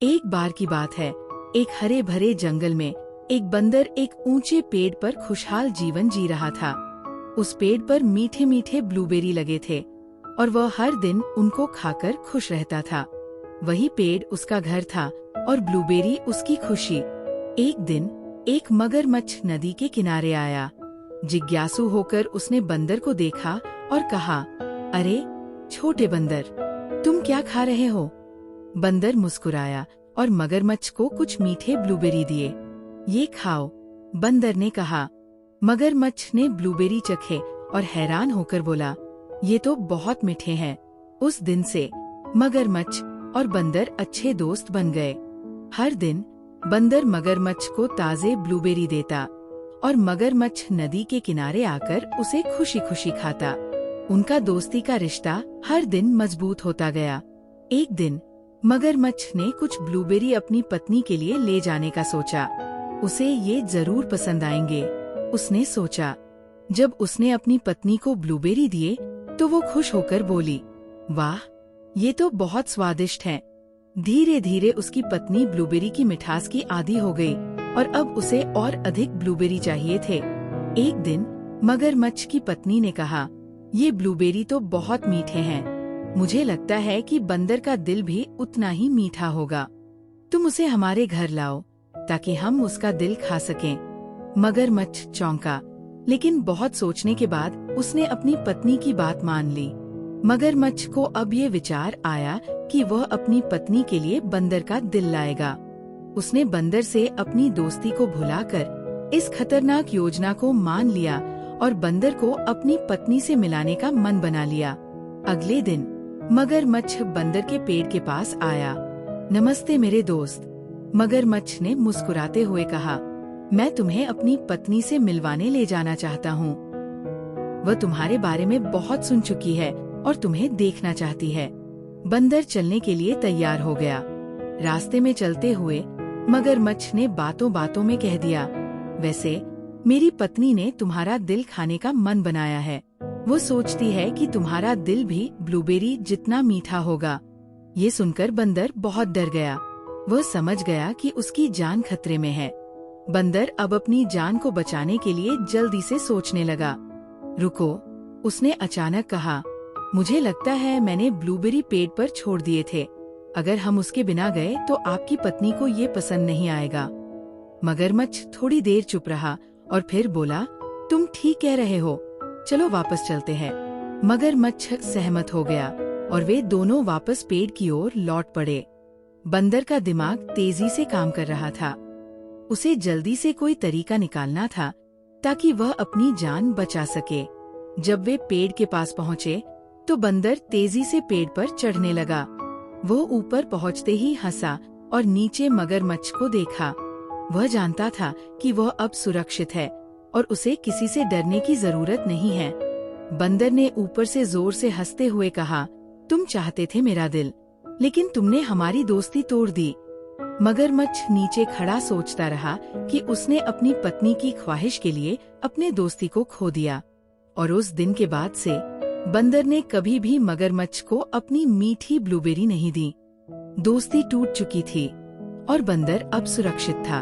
एक बार की बात है, एक हरे भरे जंगल में एक बंदर एक ऊंचे पेड़ पर खुशहाल जीवन जी रहा था। उस पेड़ पर मीठे मीठे ब्लूबेरी लगे थे और वह हर दिन उनको खाकर खुश रहता था। वही पेड़ उसका घर था और ब्लूबेरी उसकी खुशी। एक दिन एक मगरमच्छ नदी के किनारे आया। जिज्ञासु होकर उसने बंदर को देखा और कहा, अरे छोटे बंदर, तुम क्या खा रहे हो? बंदर मुस्कुराया और मगरमच्छ को कुछ मीठे ब्लूबेरी दिए। ये खाओ, बंदर ने कहा। मगरमच्छ ने ब्लूबेरी चखे और हैरान होकर बोला, ये तो बहुत मीठे हैं। उस दिन से मगरमच्छ और बंदर अच्छे दोस्त बन गए। हर दिन बंदर मगरमच्छ को ताजे ब्लूबेरी देता और मगरमच्छ नदी के किनारे आकर उसे खुशी खुशी खाता। उनका दोस्ती का रिश्ता हर दिन मजबूत होता गया। एक दिन मगरमच्छ ने कुछ ब्लूबेरी अपनी पत्नी के लिए ले जाने का सोचा। उसे ये जरूर पसंद आएंगे, उसने सोचा। जब उसने अपनी पत्नी को ब्लूबेरी दिए तो वो खुश होकर बोली, वाह, ये तो बहुत स्वादिष्ट हैं। धीरे धीरे उसकी पत्नी ब्लूबेरी की मिठास की आदी हो गई और अब उसे और अधिक ब्लूबेरी चाहिए थे। एक दिन मगरमच्छ की पत्नी ने कहा, ये ब्लूबेरी तो बहुत मीठे हैं। मुझे लगता है कि बंदर का दिल भी उतना ही मीठा होगा। तुम उसे हमारे घर लाओ ताकि हम उसका दिल खा सकें। मगरमच्छ चौंका, लेकिन बहुत सोचने के बाद उसने अपनी पत्नी की बात मान ली। मगरमच्छ को अब ये विचार आया कि वह अपनी पत्नी के लिए बंदर का दिल लाएगा। उसने बंदर से अपनी दोस्ती को भुलाकर इस खतरनाक योजना को मान लिया और बंदर को अपनी पत्नी से मिलाने का मन बना लिया। अगले दिन मगरमच्छ बंदर के पेड़ के पास आया। नमस्ते मेरे दोस्त, मगरमच्छ ने मुस्कुराते हुए कहा, मैं तुम्हें अपनी पत्नी से मिलवाने ले जाना चाहता हूँ। वह तुम्हारे बारे में बहुत सुन चुकी है और तुम्हें देखना चाहती है। बंदर चलने के लिए तैयार हो गया। रास्ते में चलते हुए मगरमच्छ ने बातों बातों में कह दिया, वैसे मेरी पत्नी ने तुम्हारा दिल खाने का मन बनाया है। वो सोचती है कि तुम्हारा दिल भी ब्लूबेरी जितना मीठा होगा। ये सुनकर बंदर बहुत डर गया। वह समझ गया कि उसकी जान खतरे में है। बंदर अब अपनी जान को बचाने के लिए जल्दी से सोचने लगा। रुको, उसने अचानक कहा, मुझे लगता है मैंने ब्लूबेरी पेड़ पर छोड़ दिए थे। अगर हम उसके बिना गए तो आपकी पत्नी को ये पसंद नहीं आएगा। मगरमच्छ थोड़ी देर चुप रहा और फिर बोला, तुम ठीक कह रहे हो, चलो वापस चलते हैं। मगरमच्छ सहमत हो गया और वे दोनों वापस पेड़ की ओर लौट पड़े। बंदर का दिमाग तेजी से काम कर रहा था। उसे जल्दी से कोई तरीका निकालना था ताकि वह अपनी जान बचा सके। जब वे पेड़ के पास पहुँचे तो बंदर तेजी से पेड़ पर चढ़ने लगा। वो ऊपर पहुँचते ही हंसा और नीचे मगरमच्छ को देखा। वह जानता था कि वह अब सुरक्षित है और उसे किसी से डरने की जरूरत नहीं है। बंदर ने ऊपर से जोर से हंसते हुए कहा, तुम चाहते थे मेरा दिल, लेकिन तुमने हमारी दोस्ती तोड़ दी। मगरमच्छ नीचे खड़ा सोचता रहा कि उसने अपनी पत्नी की ख्वाहिश के लिए अपने दोस्ती को खो दिया। और उस दिन के बाद से बंदर ने कभी भी मगरमच्छ को अपनी मीठी ब्लूबेरी नहीं दी। दोस्ती टूट चुकी थी और बंदर अब सुरक्षित था।